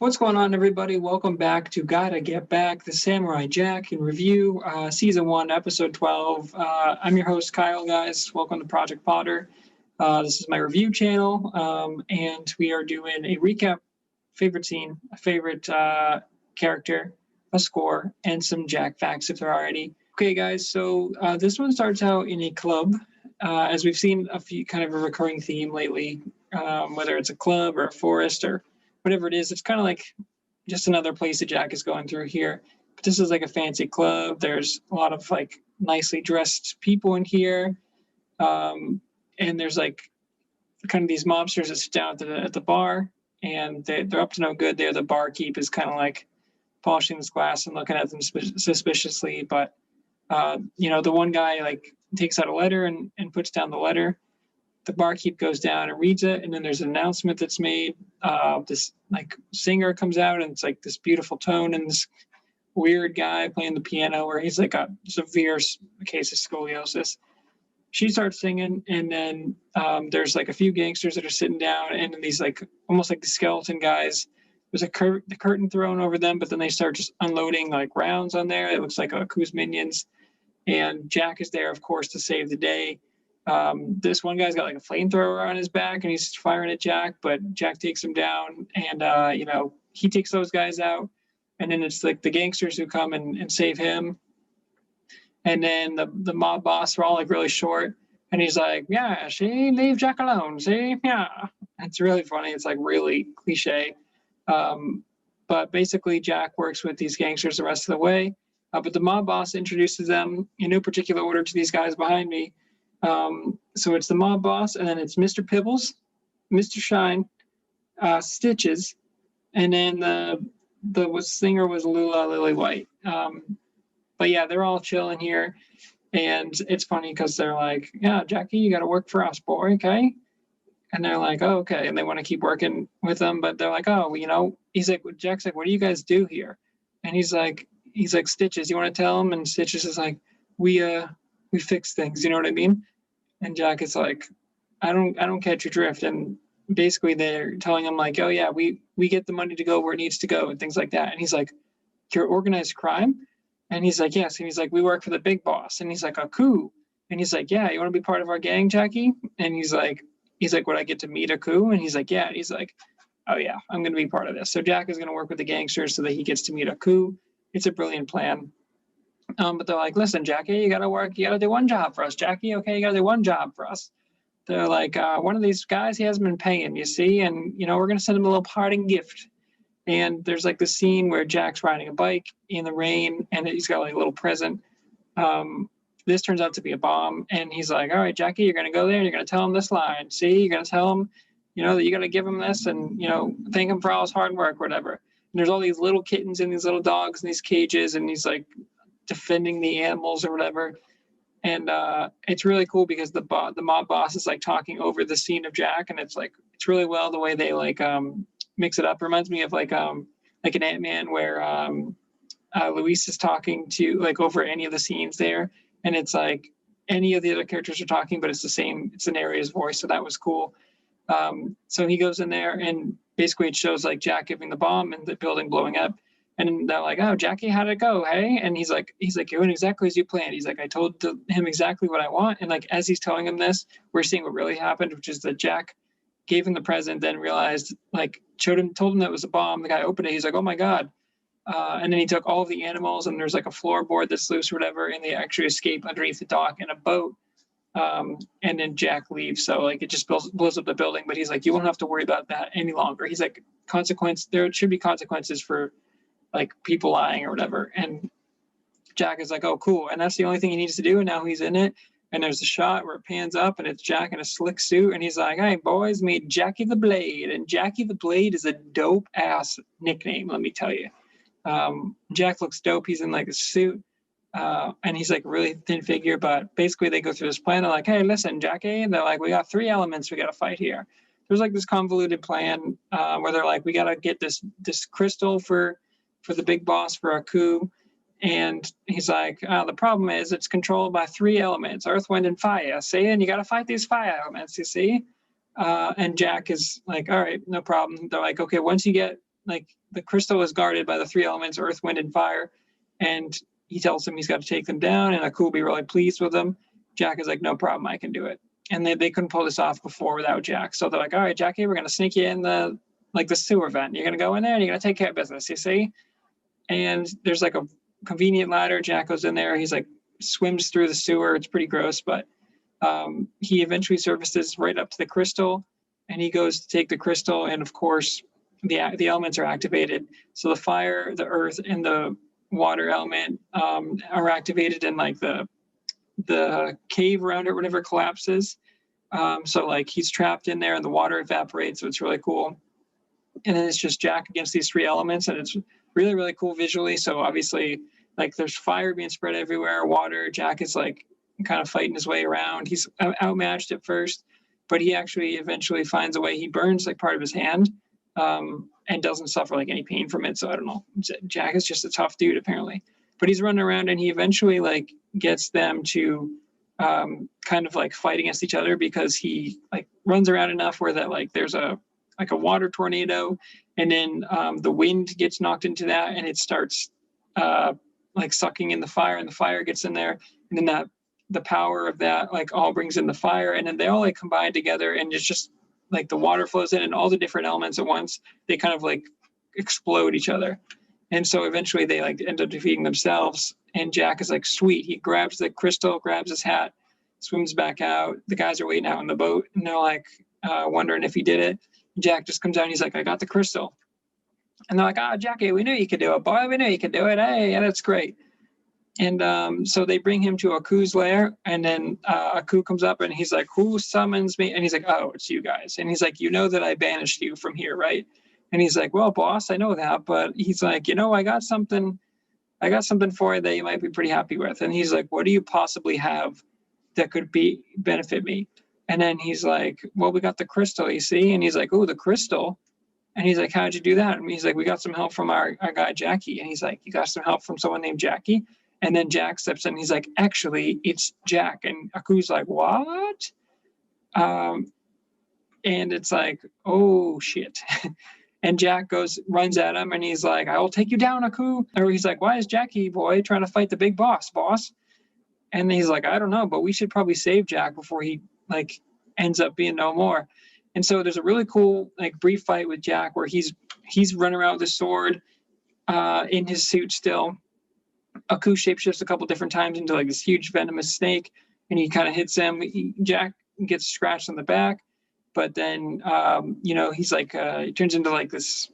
What's going on, everybody? Welcome back to Gotta Get Back, the Samurai Jack in Review, Season 1, Episode 12. I'm your host, Kyle, guys. Welcome to Project Potter. This is my review channel, and we are doing a recap, favorite scene, a favorite character, a score, and some Jack facts if there are any. Okay, guys, so this one starts out in a club. As we've seen a few kind of a recurring theme lately, whether it's a club or a forest or whatever it is, it's kind of like just another place that Jack is going through here. But this is like a fancy club. There's a lot of like nicely dressed people in here. And there's like kind of these mobsters that sit down at the bar, and they're up to no good there. The barkeep is kind of like polishing this glass and looking at them suspiciously. But, the one guy like takes out a letter and puts down the letter. The barkeep goes down and reads it, and then there's an announcement that's made. This like singer comes out, and it's like this beautiful tone, and this weird guy playing the piano where he's like a severe case of scoliosis. She starts singing, and then there's like a few gangsters that are sitting down, and these like almost like the skeleton guys. There's the curtain thrown over them, but then they start just unloading like rounds on there. It looks like Aku's minions, and Jack is there, of course, to save the day. This one guy's got like a flamethrower on his back, and he's firing at Jack, but Jack takes him down, and he takes those guys out, and then it's like the gangsters who come and save him. And then the mob boss are all like really short, and he's like, yeah, see, leave Jack alone, see, yeah. It's really funny. It's like really cliche. But basically Jack works with these gangsters the rest of the way. But the mob boss introduces them in no particular order to these guys behind me. So it's the mob boss, and then it's Mr. Pibbles, Mr. Shine, Stitches, and then the singer was Lula Lily White. But yeah, they're all chilling here, and it's funny because they're like, yeah, Jackie, you got to work for us, boy, okay? And they're like, oh, okay, and they want to keep working with them, but they're like, oh, he's like, Jack's like, what do you guys do here? And he's like, Stitches, you want to tell him? And Stitches is like, we fix things, you know what I mean? And Jack is like, I don't catch your drift. And basically they're telling him like, oh yeah, we get the money to go where it needs to go and things like that. And he's like, you're organized crime? And he's like, yes. And he's like, we work for the big boss. And he's like, a coup. And he's like, yeah, you want to be part of our gang, Jackie? And he's like, would I get to meet a coup? And he's like, yeah. And he's like, oh yeah, I'm going to be part of this. So Jack is going to work with the gangsters so that he gets to meet a coup. It's a brilliant plan. But they're like, listen, Jackie, you got to do one job for us, Jackie. Okay, you got to do one job for us. They're like, one of these guys, he hasn't been paying, you see, and, we're going to send him a little parting gift. And there's like this scene where Jack's riding a bike in the rain, and he's got like a little present. This turns out to be a bomb, and he's like, all right, Jackie, you're going to go there, and you're going to tell him this line. See, you're going to tell him, that you got to give him this and, thank him for all his hard work, whatever. And there's all these little kittens and these little dogs in these cages, and he's like defending the animals or whatever. And it's really cool because the mob boss is like talking over the scene of Jack, and it's really well the way they like mix it up. It reminds me of like an Ant-Man where Luis is talking to like over any of the scenes there, and it's like any of the other characters are talking, but it's the narrator's voice. So that was cool. So he goes in there, and basically it shows like Jack giving the bomb and the building blowing up. And they're like, oh, Jackie, how'd it go? Hey? And he's like, it went exactly as you planned. He's like, I told him exactly what I want. And like, as he's telling him this, we're seeing what really happened, which is that Jack gave him the present, then realized, like, told him that it was a bomb. The guy opened it. He's like, oh my God. And then he took all of the animals, and there's like a floorboard that's loose or whatever. And they actually escape underneath the dock in a boat. And then Jack leaves. So like, it just blows up the building, but he's like, you won't have to worry about that any longer. He's like, there should be consequences for like people lying or whatever. And Jack is like, oh, cool. And that's the only thing he needs to do. And now he's in it. And there's a shot where it pans up, and it's Jack in a slick suit. And he's like, hey, boys, meet Jackie the Blade. And Jackie the Blade is a dope ass nickname, let me tell you. Jack looks dope. He's in like a suit. And he's like a really thin figure, but basically they go through this plan. They're like, hey, listen, Jackie. And they're like, we got 3 elements we got to fight here. There's like this convoluted plan where they're like, we got to get this crystal for the big boss for a coup. And he's like, the problem is it's controlled by 3 elements, earth, wind, and fire. See, and you got to fight these fire elements, you see? And Jack is like, all right, no problem. They're like, okay, once you get like the crystal is guarded by the three elements, earth, wind, and fire. And he tells him he's got to take them down, and Aku will be really pleased with him. Jack is like, no problem, I can do it. And they couldn't pull this off before without Jack. So they're like, all right, Jackie, we're going to sneak you in the sewer vent. You're going to go in there and you're going to take care of business, you see? And there's like a convenient ladder. Jack goes in there. He's like, swims through the sewer. It's pretty gross, but he eventually surfaces right up to the crystal, and he goes to take the crystal. And of course, the elements are activated. So the fire, the earth, and the water element are activated, and like the cave around it, whatever, collapses. So like he's trapped in there, and the water evaporates. So it's really cool. And then it's just Jack against these three elements, and it's really, really cool visually. So obviously, like there's fire being spread everywhere, water. Jack is like kind of fighting his way around. He's outmatched at first, but he actually eventually finds a way. He burns like part of his hand, and doesn't suffer like any pain from it. So I don't know. Jack is just a tough dude apparently, but he's running around, and he eventually like gets them to kind of like fight against each other, because he like runs around enough where that like there's a water tornado, and then the wind gets knocked into that, and it starts like sucking in the fire, and the fire gets in there, and then the power of that like all brings in the fire, and then they all like combine together, and it's just like the water flows in, and all the different elements at once, they kind of like explode each other. And so eventually they like end up defeating themselves, and Jack is like, sweet. He grabs the crystal, grabs his hat, swims back out. The guys are waiting out on the boat, and they're like wondering if he did it. Jack just comes out, and he's like, I got the crystal. And they're like, Jackie, we knew you could do it, boy. We knew you could do it. Hey, yeah, that's great. And so they bring him to Aku's lair, and then Aku comes up, and he's like, who summons me? And he's like, oh, it's you guys. And he's like, you know that I banished you from here, right? And he's like, well, boss, I know that, but he's like, I got something for you that you might be pretty happy with. And he's like, what do you possibly have that could benefit me? And then he's like, well, we got the crystal, you see? And he's like, oh, the crystal? And he's like, how'd you do that? And he's like, we got some help from our guy, Jackie. And he's like, you got some help from someone named Jackie? And then Jack steps in, and he's like, actually, it's Jack. And Aku's like, what? And it's like, oh, shit. And Jack runs at him, and he's like, I will take you down, Aku. Or he's like, why is Jackie boy trying to fight the big boss? And he's like, I don't know, but we should probably save Jack before he like ends up being no more. And so there's a really cool like brief fight with Jack where he's running around with a sword in his suit still. Aku shapeshifts a couple different times into like this huge venomous snake, and he kind of hits him. Jack gets scratched on the back, but then he's like he turns into like this.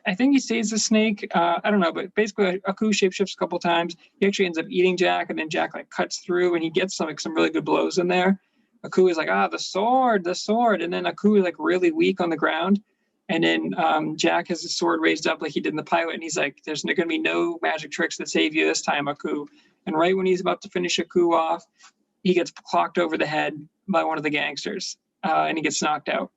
I think he stays the snake. I don't know, but basically Aku shapeshifts a couple times. He actually ends up eating Jack, and then Jack like cuts through, and he gets some really good blows in there. Aku is like, the sword, and then Aku is like really weak on the ground. And then Jack has his sword raised up like he did in the pilot, and he's like, there's going to be no magic tricks that save you this time, Aku. And right when he's about to finish Aku off, he gets clocked over the head by one of the gangsters, and he gets knocked out.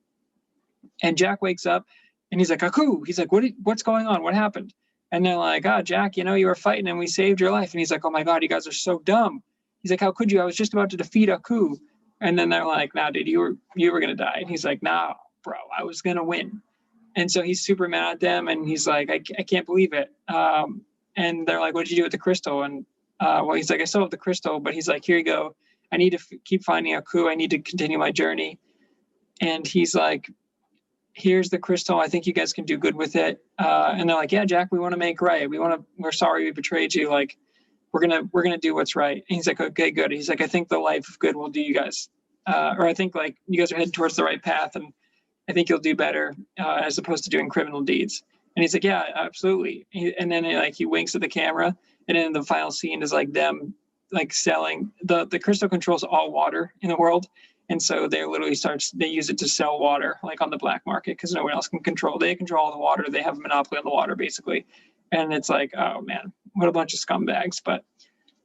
And Jack wakes up, and he's like, Aku. He's like, what's going on? What happened? And they're like, Jack, you were fighting, and we saved your life. And he's like, oh, my God, you guys are so dumb. He's like, how could you? I was just about to defeat Aku. And then they're like, nah, dude, you were going to die. And he's like, nah, bro, I was going to win. And so he's super mad at them, and he's like, I can't believe it. And they're like, what did you do with the crystal? And well, he's like, I still have the crystal, but he's like, here you go. I need to keep finding Aku. I need to continue my journey. And he's like, here's the crystal. I think you guys can do good with it. And they're like, yeah, Jack, we want to make right. We're sorry we betrayed you. Like, we're gonna do what's right. And he's like, okay, good. He's like, I think the life of good will do you guys, or I think like you guys are heading towards the right path, and I think you'll do better as opposed to doing criminal deeds. And he's like, yeah, absolutely. And then he winks at the camera, and then the final scene is like them like selling the crystal controls all water in the world. And so they use it to sell water like on the black market, because no one else can control. They control all the water. They have a monopoly on the water basically. And it's like, oh man, what a bunch of scumbags. But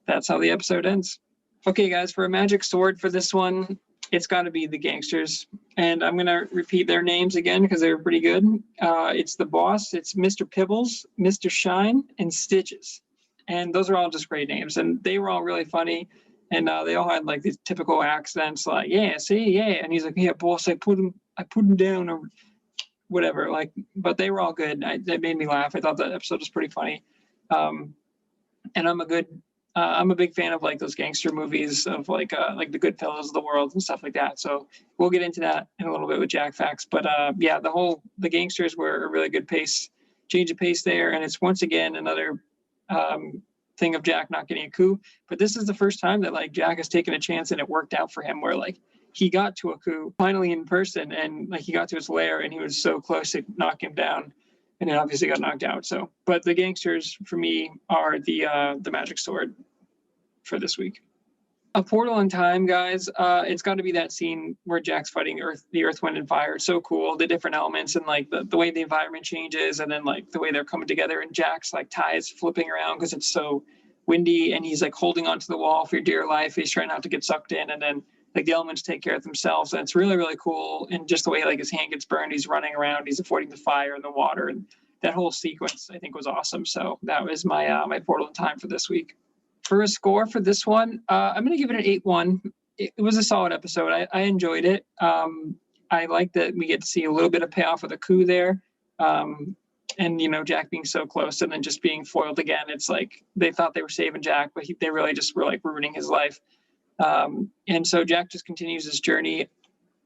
that's how the episode ends. Okay, guys, for a magic sword for this one, it's got to be the Gangsters. And I'm going to repeat their names again because they were pretty good. It's the boss. It's Mr. Pibbles, Mr. Shine, and Stitches. And those are all just great names. And they were all really funny. And they all had like these typical accents like, yeah, see, yeah. And he's like, yeah, boss, I put him down. whatever. Like, but they were all good. They made me laugh. I thought that episode was pretty funny. And I'm a big fan of like those gangster movies of like the Goodfellas of the world and stuff like that. So we'll get into that in a little bit with Jack Facts. But yeah, the Gangsters were a really good change of pace there. And it's once again another thing of Jack not getting a coup. But this is the first time that like Jack has taken a chance and it worked out for him, where like he got to a coup finally in person, and like he got to his lair and he was so close to knock him down. And then obviously got knocked out. So, but the Gangsters for me are the magic sword for this week. A portal in time, guys. It's got to be that scene where Jack's fighting the Earth, Wind, and Fire. It's so cool, the different elements and like the way the environment changes, and then like the way they're coming together. And Jack's like ties flipping around because it's so windy, and he's like holding onto the wall for dear life. He's trying not to get sucked in, and then like the elements take care of themselves. And it's really, really cool. And just the way like his hand gets burned, he's running around, he's avoiding the fire and the water, and that whole sequence I think was awesome. So that was my my portal in time for this week. For a score for this one, I'm going to give it an 8-1. It was a solid episode. I enjoyed it. I like that we get to see a little bit of payoff of the coup there. And, you know, Jack being so close and then just being foiled again. It's like they thought they were saving Jack, but they really just were like ruining his life. And so Jack just continues his journey.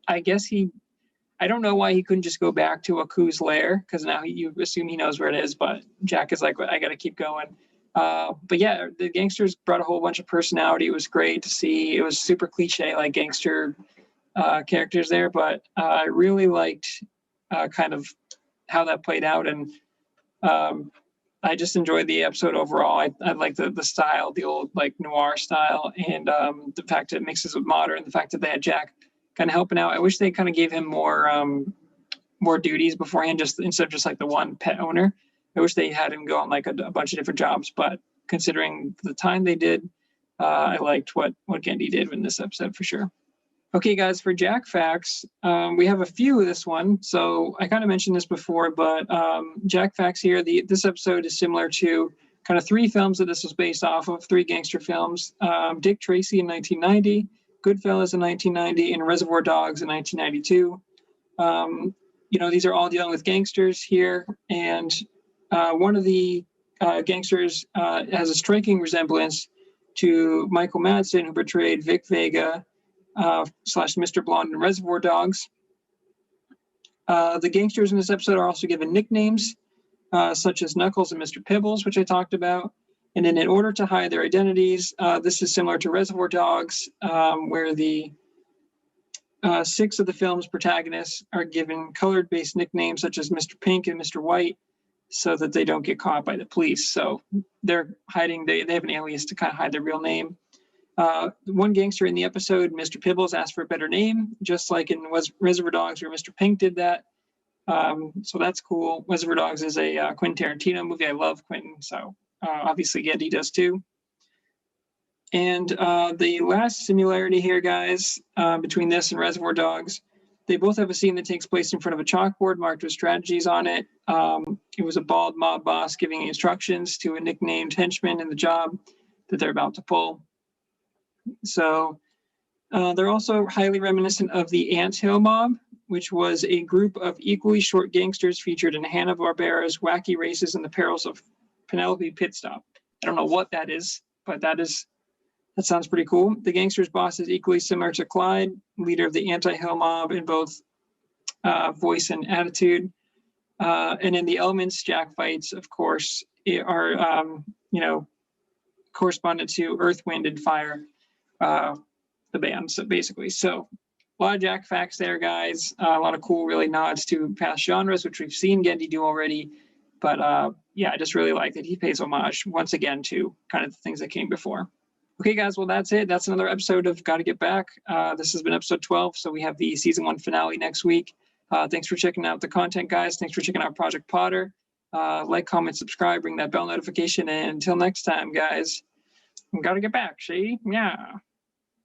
I guess I don't know why he couldn't just go back to a coup's lair, because now you assume he knows where it is, but Jack is like, I got to keep going. But yeah, the Gangsters brought a whole bunch of personality. It was great to see. It was super cliche, like gangster characters there, but I really liked kind of how that played out. And I just enjoyed the episode overall. I like the style, the old like noir style, and the fact that it mixes with modern, the fact that they had Jack kind of helping out. I wish they kind of gave him more duties beforehand, just instead of just like the one pet owner. I wish they had him go on like a bunch of different jobs, but considering the time they did, I liked what Gendy did in this episode for sure. Okay, guys, for Jack Facts, we have a few of this one. So I kind of mentioned this before, but Jack Facts here, this episode is similar to kind of 3 films that this was based off of, 3 gangster films. Dick Tracy in 1990, Goodfellas in 1990, and Reservoir Dogs in 1992. You know, these are all dealing with gangsters here, and one of the gangsters has a striking resemblance to Michael Madsen, who portrayed Vic Vega / Mr. Blonde in Reservoir Dogs. The gangsters in this episode are also given nicknames, such as Knuckles and Mr. Pibbles, which I talked about. And then in order to hide their identities, this is similar to Reservoir Dogs, where the 6 of the film's protagonists are given colored-based nicknames such as Mr. Pink and Mr. White, so that they don't get caught by the police. So they're hiding, they have an alias to kind of hide their real name. One gangster in the episode, Mr. Pibbles, asked for a better name, just like in Reservoir Dogs where Mr. Pink did that. So that's cool. Reservoir Dogs is a Quentin Tarantino movie. I love Quentin, so obviously Gendy does too. And the last similarity here, guys, between this and Reservoir Dogs, they both have a scene that takes place in front of a chalkboard marked with strategies on it. It was a bald mob boss giving instructions to a nicknamed henchman in the job that they're about to pull. So they're also highly reminiscent of the Ant Hill Mob, which was a group of equally short gangsters featured in Hanna-Barbera's Wacky Races and the Perils of Penelope Pitstop. I don't know what that is, but that sounds pretty cool. The gangster's boss is equally similar to Clyde, leader of the anti-Hill Mob in both voice and attitude. And in the elements, Jack fights, of course, are, correspondent to Earth, Wind, and Fire, the band, so basically. So a lot of Jack Facts there, guys. A lot of cool, really nods to past genres, which we've seen Gendy do already. But yeah, I just really like that he pays homage once again to kind of the things that came before. Okay, guys, well, that's it. That's another episode of Gotta Get Back. This has been episode 12, so we have the season 1 finale next week. Thanks for checking out the content, guys. Thanks for checking out Project Potter. Like, comment, subscribe, ring that bell notification, and until next time, guys, gotta get back, see? Yeah.